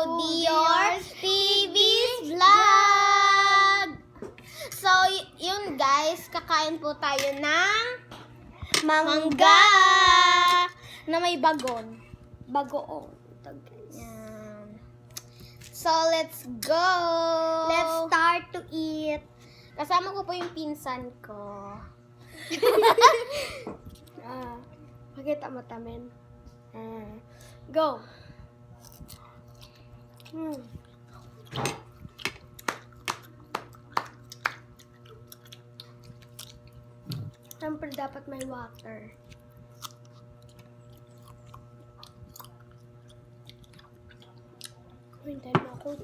Dior TV's Vlog! So, yun guys, kakain po tayo ng mangga na may bagon. Bagoong. Yan. So, let's go! Let's start to eat. Kasama ko po yung pinsan ko. Pakita mo tamin. Go. Siyempre dapat may water. Hintayin mo ako.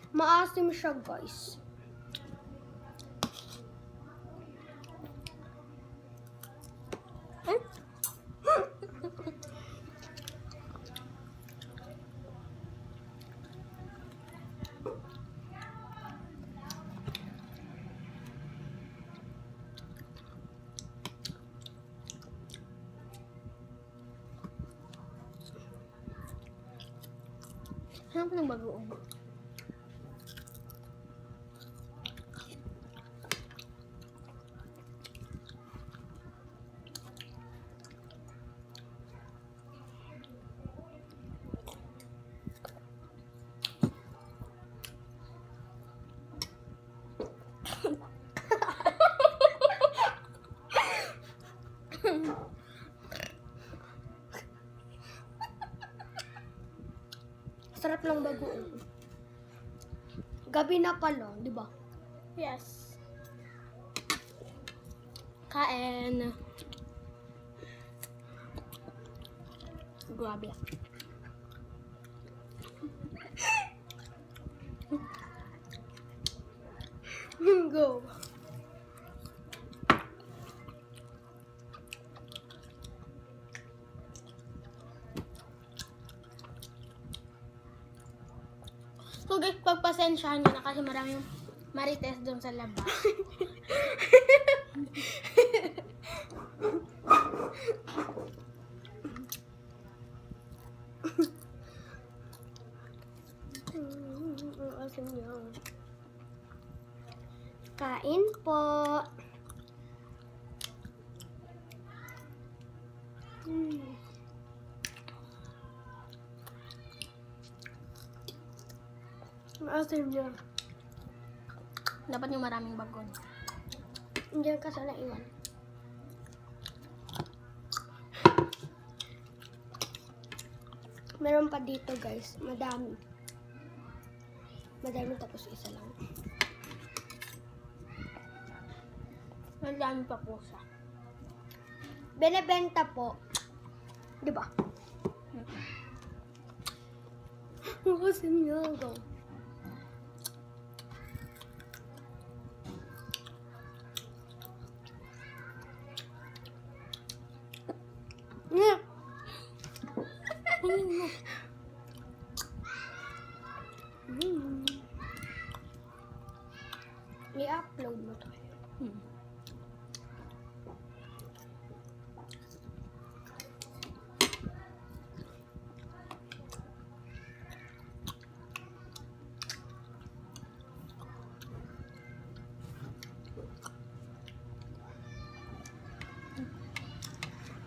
Maasim siya, guys. Hanap ng bagoong. Sarap ng bagoong. Gabi na pala, di ba? Yes. Kain. Grabe. Go. So guys, pagpasensyahan nyo na kasi maraming marites doon sa labas. Asim niya. Kain po. Asim niya. Dapat yung maraming bagon. Hindi ka sana iwan. Meron pa dito, guys. Madami. Madami tapos isa lang. Ang dami pa po siya. Benebenta po. Di ba? Asim niya. Go. Yeah. I-upload mo to.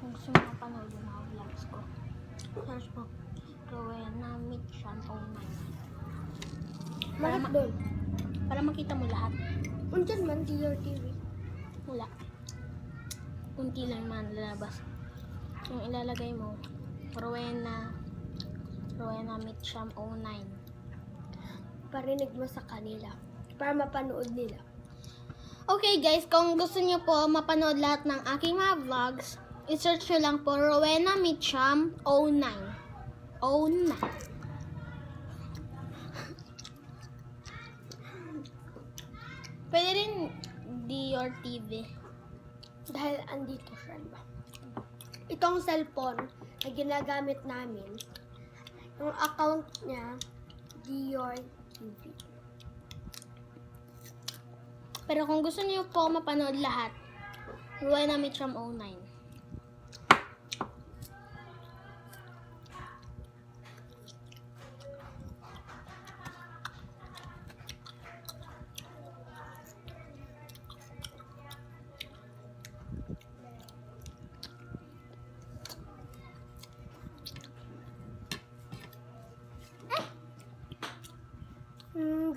Kung gusto mo mapanood yung mga vlogs ko, search mo Rowena Mitcham 09. Bakit doon? Para makita mo lahat. Undiyan man, Dior TV. Wala. Kunti lang man lalabas. Yung ilalagay mo, Rowena Mitcham 09. Parinig mo sa kanila. Para mapanood nila. Okay guys, kung gusto niyo po mapanood lahat ng aking mga vlogs, i-search nyo lang po Rowena Mitcham 09. 09. Pwede rin Dior TV. Dahil andito siya, di ba? Itong cellphone na ginagamit namin, yung account niya, Dior TV. Pero kung gusto niyo po mapanood lahat, Rowena Mitcham 09.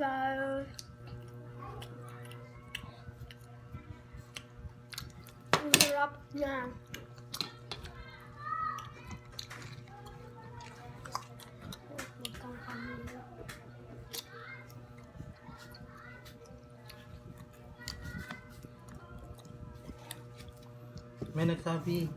guys. Ang sarap niya. May nagsabi.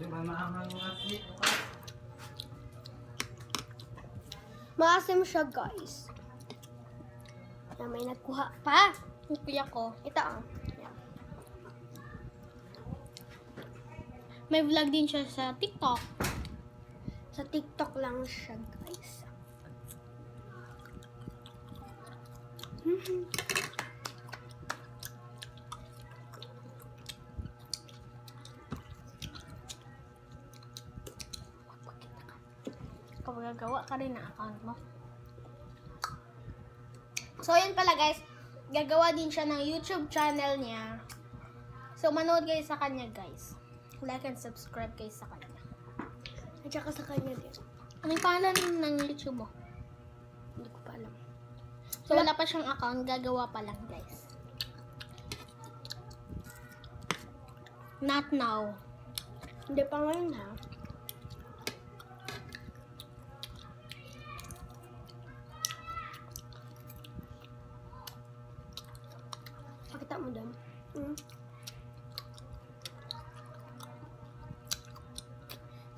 Diba maangang mga sweet? Maasim siya, guys. Na may nagkuha pa. Yung kuya ko. Ito ang. May vlog din siya sa TikTok. Sa TikTok lang siya, guys. Kapag gagawa ka rin ng account mo. So, yun pala guys. Gagawa din siya ng YouTube channel niya. So, manood kayo sa kanya guys. Like and subscribe kayo sa kanya. At saka sa kanya din. Anong pangalan ng YouTube mo? Hindi ko pa alam. So, wala pa siyang account. Gagawa pa lang guys. Not now. Hindi pa ngayon, ha? Pakita mo dam.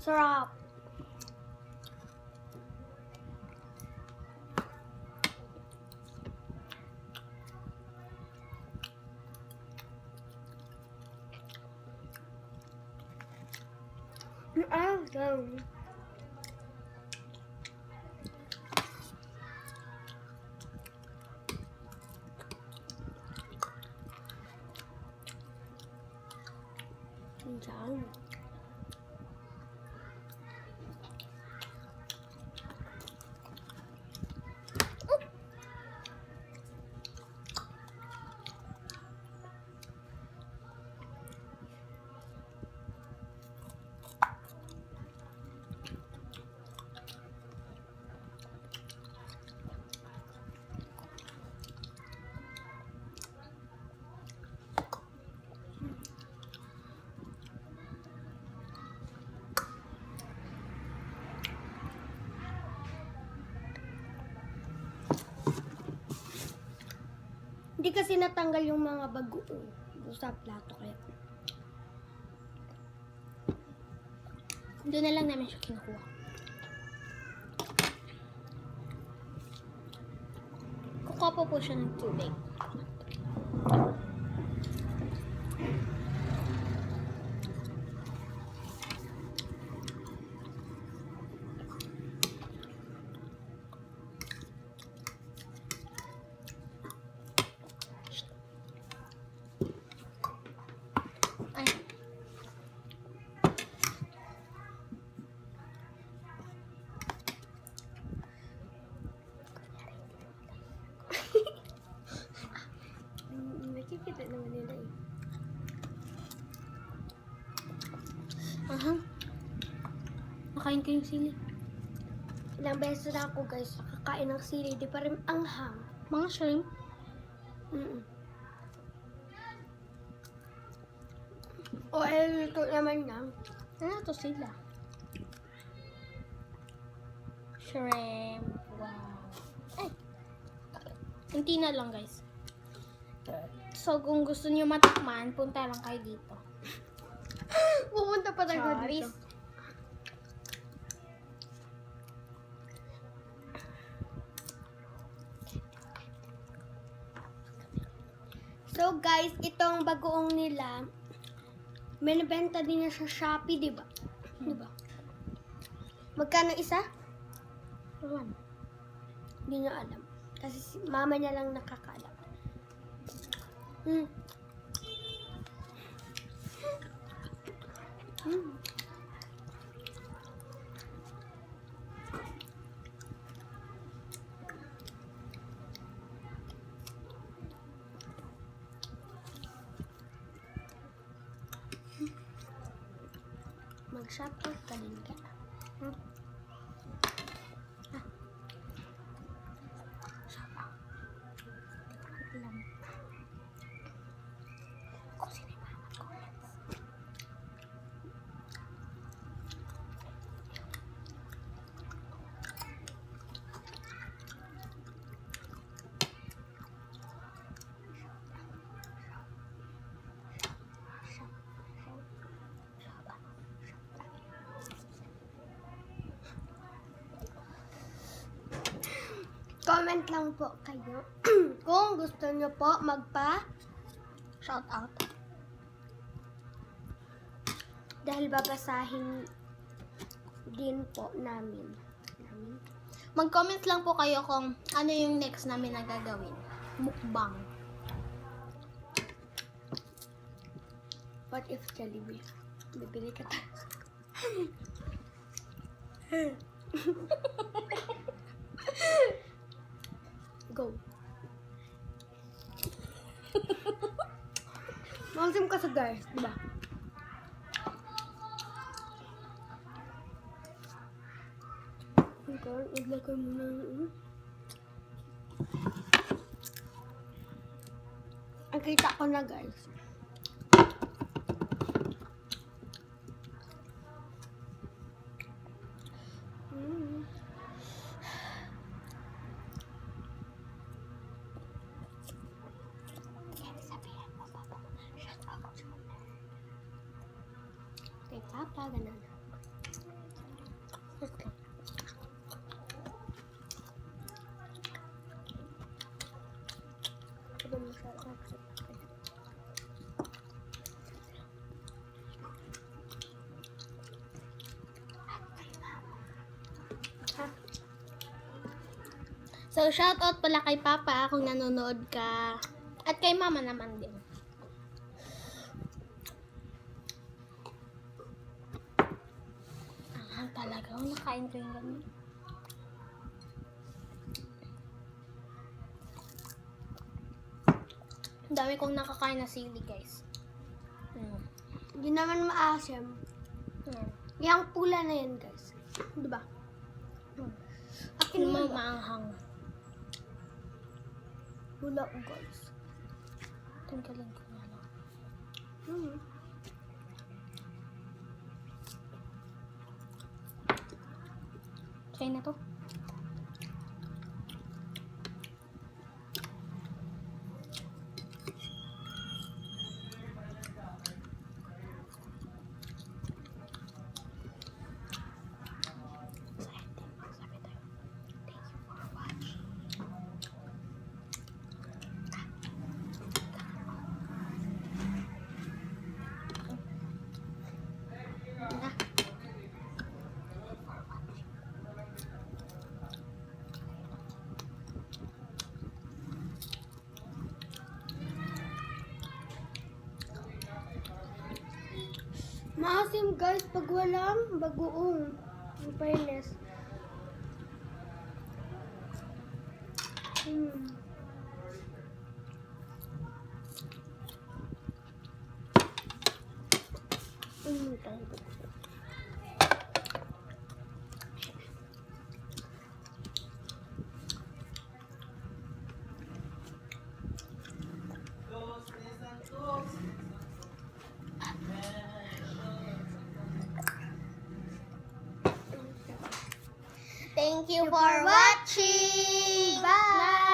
Sarap. Dam. Dam. Hindi kasi natanggal yung mga bagoong sa plato kaya. Doon na lang namin siya kinukuha. Kukuha po siya ng tubig. Ay. Nakikita naman nila eh. Aha. Nakain ko yung sili. Ilang beses na ako guys nakakain ng sili, di pa rin anghang. Mga shrimp. O luto naman yan. Ano to sila? Shrimp. Wow. Ay. Hindi na lang guys. So kung gusto niyo matikman, punta lang kayo dito. Pupunta pa tayo Charis. dito. So guys, itong bagoong nila, may nabenta din na sa Shopee, di ba? Di ba? Magkano isa? Ayan. Hindi niya alam. Kasi si mama niya lang nakakaalam. Shout out ka din ka. Hmm? Ah. Shout out. Alam. Kung sino yung mga comments. Comment lang po kayo kung gusto nyo po Shout out. dahil babasahin din po namin. Mag-comment lang po kayo kung ano yung next namin na gagawin. Mukbang. What if Jollibee? Bibili ka tayo. Go. Mangsim ka sa guys, diba? Okay, iglagay mo na yung... Ang kita ko na guys. Kay Papa, ganun. Okay. Sabi mo siya, ha? So, shout out pala kay Papa kung nanonood ka. At kay Mama naman din. Talaga, nakain ko yung ganun. Ang dami kong nakakain na sili, guys. Hindi naman maasim. Yung pula na yan, guys. Diba? Akin Yung yung maanghang. pula ko, guys. Tanggalin ko na lang. Try na to. Maasim, guys, pag walang bagoong. In fairness. Thank you for watching! Bye!